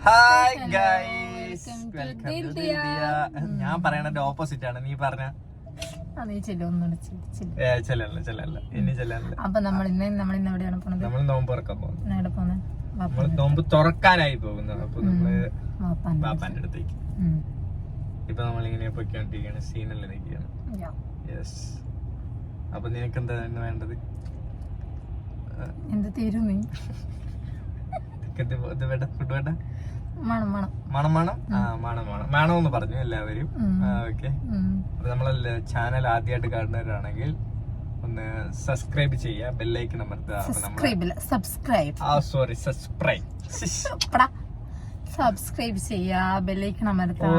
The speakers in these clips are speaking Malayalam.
Hi guys, welcome to Dildiya. ഞാൻ പറയണത് ഓപ്പോസിറ്റ് ആണ്. നീ പറഞ്ഞ അപ്പൊ നമ്മൾ ഇന്ന് എവിടെയാണ് പോണത്? നമ്മൾ നോമ്പ് തുറക്കാൻ പോകുന്നത്. നമ്മൾ നോമ്പ് തുറക്കാനായി പോകുന്നത്. അപ്പൊ നമ്മള് പാപ്പാന്റെ അടുത്തേക്ക് ഇപ്പൊ നമ്മളിങ്ങനെ പൊയ്ക്കൊണ്ടിരിക്കുകയാണ്. സീനല്ലേ നിൽക്കുകയാണ്. യെസ്. അപ്പൊ നിനക്ക് എന്താ വേണ്ടത്? എന്ത് തീരും നീ? ഫുഡ് വേണ്ട? മണം എന്ന് പറഞ്ഞു എല്ലാവരും. ഓക്കെ. അപ്പൊ നമ്മളെ ചാനൽ ആദ്യമായിട്ട് കാണുന്നവരാണെങ്കിൽ ഒന്ന് സബ്സ്ക്രൈബ് ചെയ്യുക, ബെല്ലൈക്കൺ അമർത്തുക. സബ്സ്ക്രൈബ് ചെയ്യാ, ബെല്ലൈക്കൺ അമർത്തുക.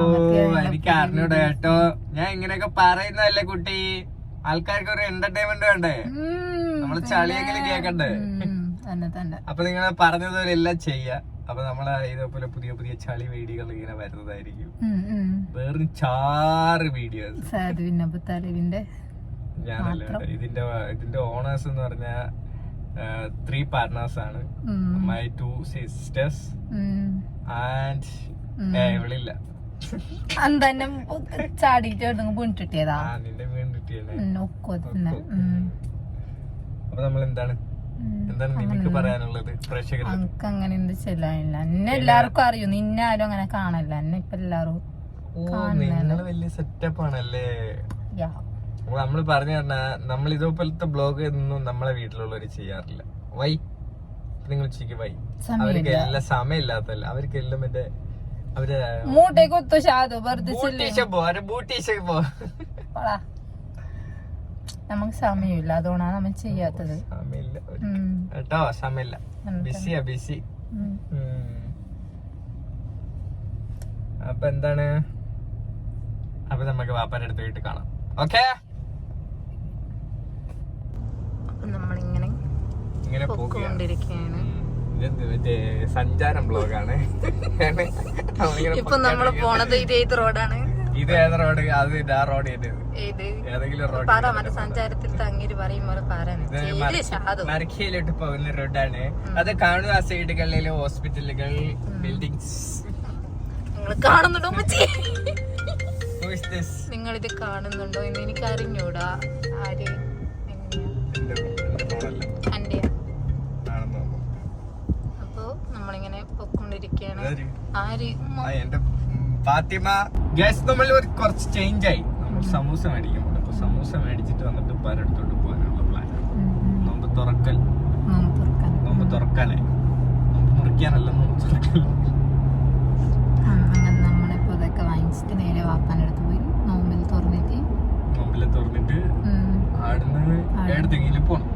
എനിക്ക് അറിഞ്ഞൂടെ കേട്ടോ, ഞാൻ ഇങ്ങനെയൊക്കെ പറയുന്നതല്ലേ കുട്ടി. ആൾക്കാർക്ക് ഒരു എന്റർടൈൻമെന്റ് വേണ്ടേ? നമ്മള് ചളിയെങ്കിലും കേക്കണ്ടേ? അപ്പൊ നിങ്ങൾ പറഞ്ഞതുപോലെ എല്ലാം ചെയ്യാ. അപ്പൊ നമ്മളെ ഇതേപോലെ പുതിയ പുതിയ ചളി വീഡിയോകൾ ഇങ്ങനെ വരുന്നതായിരിക്കും. വേറെ 6 വീഡിയോസ്. ഞാനല്ല, ഇതിന്റെ ഓണേഴ്സ് എന്ന് പറഞ്ഞ 3 പാർട്ട്നേഴ്സ് ആണ്. മൈ 2 സിസ്റ്റേഴ്സ് ആൻഡ് ഇവളില്ല. ചാടിയിട്ട് വീണിട്ടിട്ടേതാ? നിന്റെ വീണിട്ടില്ലേ? അപ്പൊ നമ്മൾ എന്താണ് നിനക്ക് പറയാനുള്ളത്? പ്രേക്ഷകർ അങ്ങനെ എന്ത് ചെല്ലാനില്ല. എന്നെ എല്ലാവർക്കും അറിയൂ, നിന്നെ ആരും അങ്ങനെ കാണല്ല. എന്നെ ഇപ്പൊ എല്ലാരും വലിയ സെറ്റപ്പ് ആണല്ലേ. നമ്മള് പറഞ്ഞു പറഞ്ഞാ നമ്മൾ ഇതേപോലത്തെ ബ്ലോഗ് ഒന്നും നമ്മളെ വീട്ടിലുള്ളവര് ചെയ്യാറില്ല. വൈ നിങ്ങൾ ഉച്ചയ്ക്ക് വൈ? അവർക്ക് എല്ലാം സമയമില്ലാത്തല്ല. അവർക്ക് എല്ലാം മറ്റേ അവര് നമുക്ക് സമയമില്ല, അതുകൊണ്ടാണ് നമ്മൾ ചെയ്യാത്തത്. സമയമില്ല കേട്ടോ, സമയമില്ല. ബിസിയാ ബിസി. അപ്പൊ എന്താണ്, അപ്പൊ നമുക്ക് വാപ്പാന്റെ അടുത്ത് വീട്ടിൽ കാണാം. ഓക്കെ. നമ്മളിങ്ങനെ ഇങ്ങനെ പോയിക്കൊണ്ടിരിക്കുകയാണ്. മറ്റേ സഞ്ചാരം ബ്ലോഗാണ്. ഇപ്പൊ നമ്മള് പോണത് ഇത് റോഡാണ്. ഇത് ഏത് റോഡ്? അത് ആ റോഡ് ഏതെങ്കിലും റോഡ് സഞ്ചാരത്തിൽ തങ്ങീര് പറയുമ്പോൾ മരക്കയിലോട്ട് പോകുന്ന റോഡാണ്. അത് കാണുന്ന ആ സൈഡുകളിലെ ഹോസ്പിറ്റലുകൾ, ബിൽഡിങ്സ് നിങ്ങൾ കാണുന്നുണ്ടോ? നിങ്ങൾ ഇത് കാണുന്നുണ്ടോ എന്ന് എനിക്ക് അറിഞ്ഞൂടാ. ആര്? അപ്പൊ നമ്മളിങ്ങനെ പൊക്കൊണ്ടിരിക്കുകയാണ്. ആര്? എന്റെ ഫാത്തിമ. ഗ്യാസ് നമ്മൾ കുറച്ച് ചേഞ്ച് ആയി. നമ്മൾ സമൂസ മേടിക്കാൻ പോകും. അപ്പൊ സമൂസ മേടിച്ചിട്ട് വന്നിട്ട് പലയിടത്തോട്ട് പോകാനുള്ള പ്ലാൻ. നോമ്പ് തുറക്കാനായി. നോമ്പ് മുറിക്കാനല്ല, നോമ്പ് തുറക്കൽ. നമ്മളിപ്പോ ഇതൊക്കെ വാങ്ങിച്ചിട്ട് നേരെ വാപ്പാൻ്റെ അടുത്ത് പോയി നോമ്പിൽ തുറന്നിട്ട് ആടുന്ന് എടുത്തെങ്കിലും പോണം.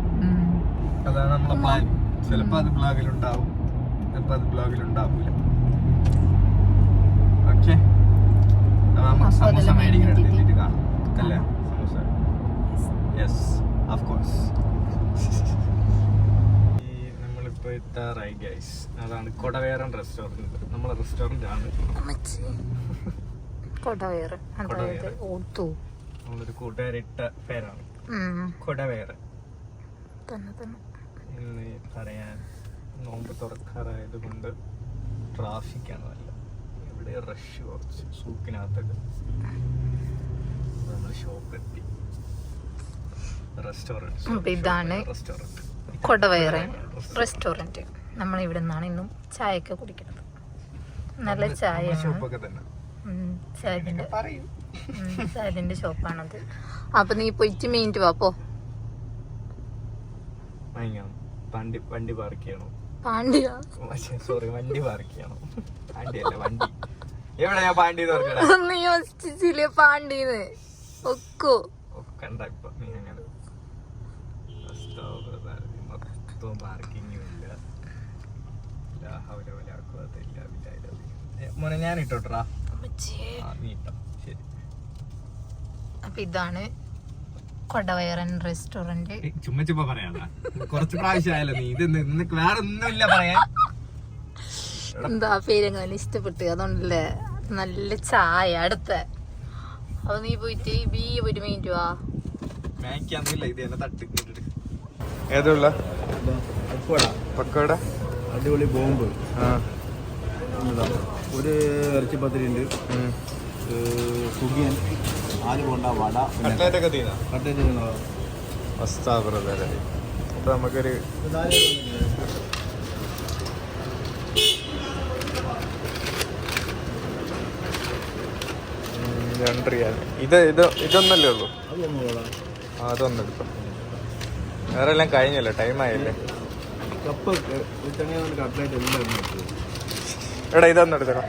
അതാണ് നമ്മളെ പ്ലാൻ. ചിലപ്പോ അത് ബ്ലോഗിലുണ്ടാവും, ചിലപ്പോ അത് ബ്ലോഗിലുണ്ടാവൂല. ഓക്കെ. സമൂസ മേടിക്കാൻ കാണാം അല്ലേ? സമൂസ. Yes, of course. നമ്മളിപ്പോ എത്താറായി ഗൈസ്. അതാണ് കൊടവേറൻ റെസ്റ്റോറന്റ്. നമ്മളെ റെസ്റ്റോറന്റ് ആണ് നമ്മളൊരു കൂട്ടുകാരിട്ട പേരാണ് കൊടവേറൻ. എന്ന് പറയാൻ നോമ്പ് തുറക്കാറായത് കൊണ്ട് ട്രാഫിക്കാണ് നല്ല. ഇവിടെ റഷ് കുറച്ച് സൂക്കിനകത്തൊക്കെ. നമ്മൾ ഷോപ്പ് എത്തി. റെസ്റ്റോറന്റ്. ഇതാണ് കൊടവേറൻ റെസ്റ്റോറന്റ്. നമ്മൾ ഇവിടെ നിന്നാണ് ഇന്നും ചായയൊക്കെ കുടിക്കുന്നത്. നല്ല ചായ. ചായന്റെ ഷോപ്പാണത്. അപ്പൊ നീ പോയിട്ട് മീനിറ്റ് വാപ്പോ. വണ്ടി പാർക്ക് ചെയ്യണോ? പാണ്ടിയാ? സോറി, വണ്ടി പാർക്ക് ചെയ്യണോ? പാണ്ടിയല്ല, വണ്ടി. എവിടെ ഞാൻ പാണ്ടി നീ യോജിച്ചില്ലേ പാണ്ടീന്ന്? ഒക്കോ കണ്ട. ഇപ്പൊ നീ അങ്ങനെ മൊത്തം പാർക്കിങ്ങും ഇല്ല. മോനെ ഞാൻ ഇട്ടോട്ടാ. നീ ഇട്ടോ. ശരി. അപ്പൊ ഇതാണ് കൊടവേറൻ റെസ്റ്റോറന്റ്. ചുമ്മാ പറയാ. കുറച്ച് പ്രാവശ്യമായല്ലോ നീ ഇത്. നിനക്ക് വേറെ ഒന്നുമില്ല പറയാൻ. എന്താ പേരെങ്ങനെ ഇഷ്ടപ്പെട്ടു, അതുകൊണ്ടല്ലേ. നല്ല ചായ അടുത്ത. അപ്പൊ നീ പോയിട്ട് ഒരു മിനിറ്റ് വാ. ഏതുള്ള പക്കോട? അടിപൊളി ബോംബ്. ഒരു ഇറച്ചിപ്പത്തിരി ഉണ്ട്, സുഖിയൻ, ആല് കൊണ്ട വട, കട്ട്ലേറ്റൊക്കെ തീരാ കട്ടേറ്റ്. അപ്പൊ നമുക്കൊരു ഇതൊന്നല്ലേ ഉള്ളൂ. അതൊന്നും എടുക്കാം, വേറെ എല്ലാം കഴിഞ്ഞല്ലോ, ടൈം ആയില്ലേ. കപ്പ് കട്ട്ലേറ്റ് എല്ലാം എടാ ഇതൊന്നും എടുത്തടാ.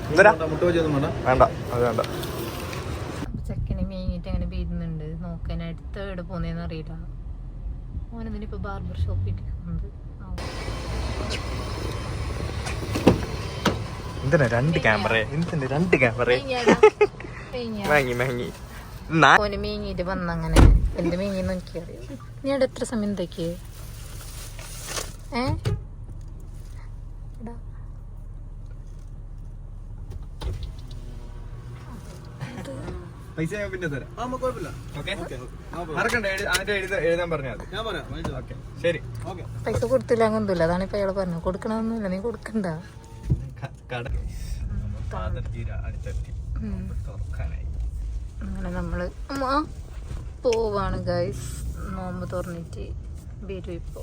എന്തരാ മുട്ട വെച്ചൊന്നും വേണ്ട. വേണ്ട, അത് വേണ്ട. ചെക്കന് മേങ്ങിട്ട് അങ്ങനെ വീരുന്നുണ്ട്. നോക്കാൻ അടുത്ത എവിടെ പോന്നേന്ന് അറിയില്ല. ഓനെന്തിനിപ്പോ ബാർബർ ഷോപ്പിൽ ഇരിക്കുന്നത്. എന്തിനാ രണ്ട് ക്യാമറ? എന്തിന് രണ്ട് ക്യാമറ? വാങ്ങി ഓന് മേങ്ങിട്ട് വന്നങ്ങനെ എന്ത് മേങ്ങിന്ന് എനിക്കറിയാം. നീ അവിടെ എത്ര സമയം എന്തൊക്കെ പൈസ ഞാൻ പിന്നെ തരാം. എഴുതാൻ പറഞ്ഞാൽ ശരി. പൈസ കൊടുത്തില്ല അങ്ങൊന്നുമില്ല. അതാണ് ഇപ്പൊ അയാള് പറഞ്ഞു. കൊടുക്കണമെന്നില്ല, നീ കൊടുക്കണ്ട. അങ്ങനെ നമ്മള് പോവാണ് ഗൈസ്. നോമ്പ് തുറന്നിട്ട് വരും. ഇപ്പൊ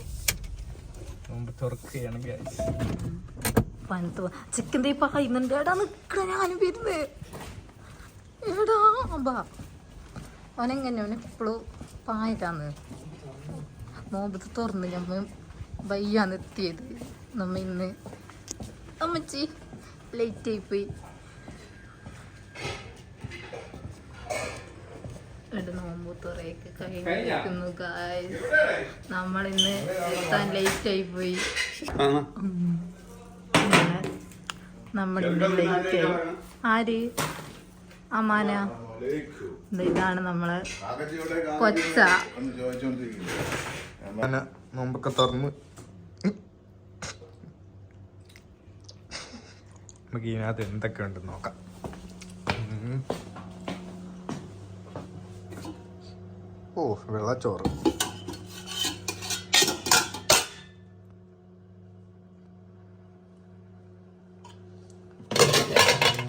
പനത്ത് ചിക്കൻ തീ പായുന്നുണ്ട്. എടാ നിക്കണ, ഞാനും വരുന്നേ. എടാ ബാ. അവനെങ്ങനെ എപ്പോഴും പായിട്ടാന്ന്. നോമ്പ് തുറന്ന് നമ്മ വയ്യാന്ന് എത്തിയത്. നമ്മ ഇന്ന് അമ്മച്ചി ലേറ്റ് ആയി പോയി. നോമ്പ് തുറയൊക്കെ കഴിഞ്ഞിരിക്കുന്നു ഗായ്സ്. നമ്മളിന്ന് എത്താൻ ലേറ്റ് ആയി പോയി. നമ്മളിന്ന് ലേറ്റ് ആയി. ആര്? അമാന. ഇതാണ് നമ്മളെ കൊച്ച. നോമ്പൊക്കെ തുറന്ന് നമുക്ക് ഇതിനകത്ത് എന്തൊക്കെ ഉണ്ടെന്ന് നോക്കാം. ഓ, വെള്ളച്ചോറ്,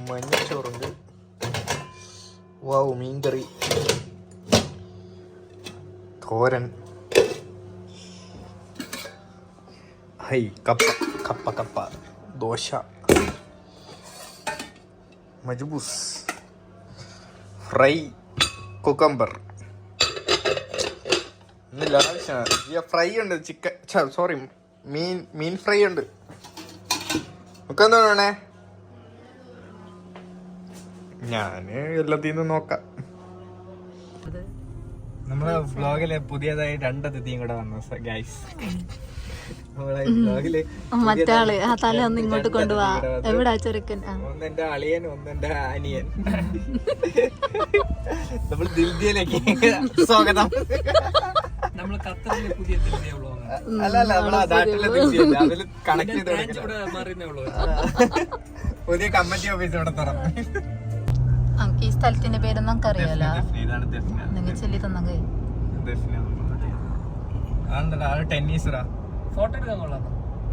മഞ്ഞച്ചോറുണ്ട്, വാവ്, മീൻകറി, തോരൻ, ഹൈ കപ്പ, dosa, majboos, fry, cucumber. Fry ഉണ്ട്, ചിക്കൻ, സോറി, മീൻ ഫ്രൈ ഉണ്ട്. ഒക്കെ എന്താണ് വേണേ? ഞാന് എല്ലാത്തിന്നും നോക്കാം. നമ്മളെ വ്ലോഗില് പുതിയതായി 2 അതിഥിയും കൂടെ വന്നു ഗൈസ്. മറ്റാള് ആ തല ഒന്ന് ഇങ്ങോട്ട് കൊണ്ടുപോവാ. എവിടാ ചെറുക്കൻ? ഒന്നെന്റെ അളിയൻ, ഒന്നെന്റെ അനിയൻ. നമ്മൾ ദിൽദിയിലേക്ക് സ്വാഗതം. പുതിയ കമ്മിറ്റി ഓഫീസ് ഇവിടെ തുറന്നു. ഈ സ്ഥലത്തിന്റെ പേരൊന്നും നമുക്ക് അറിയാലോ. നിങ്ങൾ ചൊല്ലി തന്ന ടെന്നീസറാ. ഫോട്ടോ എടുക്കാൻ കൊള്ളാം.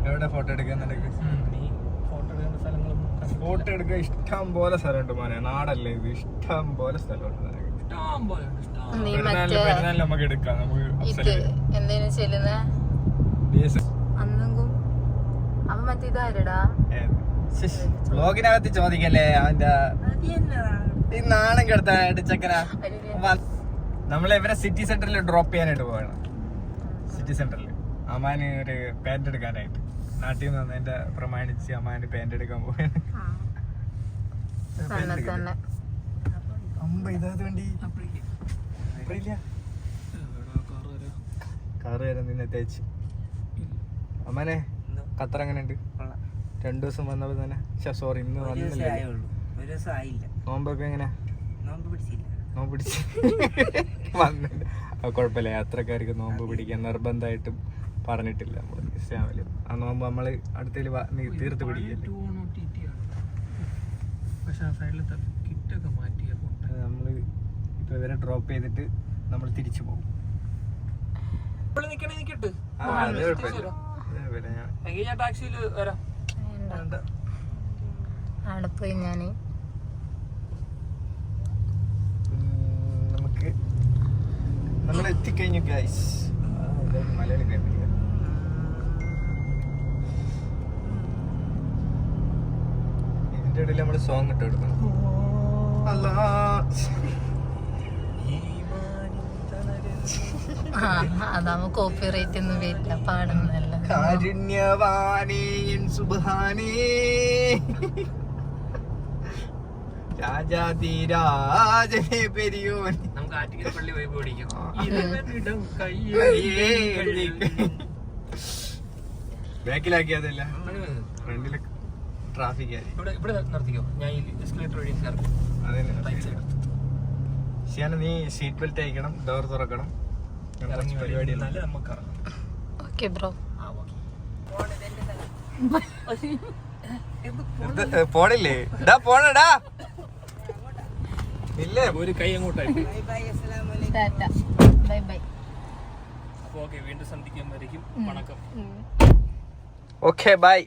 എവിടെ ഫോട്ടോ എടുക്കാൻ? ഫോട്ടോ എടുക്കാൻ ഇഷ്ടം പോലെ സ്ഥലമുണ്ട് മോനെ. നാടല്ലേ ഇത്, ഇഷ്ടം പോലെ സ്ഥലമുണ്ട്. നമുക്ക് എടുക്കാം. എന്തേലും ചെല്ലുന്ന അന്നെങ്കും അപ്പൊ മറ്റേ ഇതാരടാ വ്ലോഗിനകത്ത് ചോദിക്കല്ലേ അവന്റെ ഈ നാണം കെടുത്ത ചെക്കനാ. നമ്മളിവരെ സിറ്റി സെന്ററിൽ ഡ്രോപ്പ് ചെയ്യാനായിട്ട് പോവാണ്. സിറ്റി സെന്ററിൽ അമ്മാന് ഒരു പാന്റ് എടുക്കാനായിട്ട് നാട്ടിൽ നിന്ന് വന്നതിന്റെ പ്രമാണിച്ച് അമ്മാന് പാന്റ് എടുക്കാൻ പോവാണ്. കാറ് വരാൻ നിന്നെ തേച്ച്. അമ്മാനെ ഖത്തർ എങ്ങനെ ഉണ്ട്? 2 ദിവസം വന്നപ്പോ തന്നെ, സോറി ഇന്ന് വന്നില്ല. നോമ്പൊക്കെ എങ്ങനെ? നോമ്പ് പിടിച്ച് വന്നില്ല. കുഴപ്പമില്ല, യാത്രക്കാർക്ക് നോമ്പ് പിടിക്കാൻ നിർബന്ധമായിട്ടും പറഞ്ഞിട്ടില്ല നമ്മള് ഇസ്ലാമില്. ആ നോമ്പ് നമ്മള് അടുത്തേല് തീർത്ത് പിടിക്കല്ലേ. നമ്മള് ഇപ്പൊ ഇവരെ ഡ്രോപ്പ് ചെയ്തിട്ട് നമ്മൾ തിരിച്ചു പോകും. കുഴപ്പമില്ല. ഞാൻ ടാക്സിയിൽ വരാം. അവിടെ പോയി ഞാന് നമുക്ക് നമ്മൾ എത്തിക്കഴിഞ്ഞു ഗൈസ്. മലയാളം കേട്ടില്ല. ഇതിന്റെ ഇടയിൽ നമ്മള് സോങ് ഇട്ട് കൊടുക്കണം. അതാവുമ്പോ കോപ്പി റേറ്റ് ഒന്നും വരില്ല, പാടുന്നല്ല. കാരുണ്യവാനേ സുബ്ഹാനേ രാജാതിരാജനെ പെരിയോൻ. നമുക്ക് ആറ്റിങ്ങൽ പള്ളി പോയി ഓടിക്കാം. ബാക്കിലാക്കിയതല്ല, ഫ്രണ്ടില് ട്രാഫിക് ആയി. ഇവിടെ നിർത്തിക്കോ, ഞാൻ ഈ എസ്കലേറ്റർ വഴി കയറും. ശിയാന, നീ സീറ്റ് ബെൽറ്റ് അയക്കണം, ഡോർ തുറക്കണം. പരിപാടിയല്ല. നമുക്ക് ഓക്കെ ബ്രോ. പോണില്ലേ? ഡാ പോണടാ. ഇല്ലേ, ഒരു കൈ അങ്ങോട്ടായി. Bye bye. അപ്പൊ ഓക്കെ, വീണ്ടും സന്ധിക്കുമ്പോഴേക്കും വണക്കം. Okay by.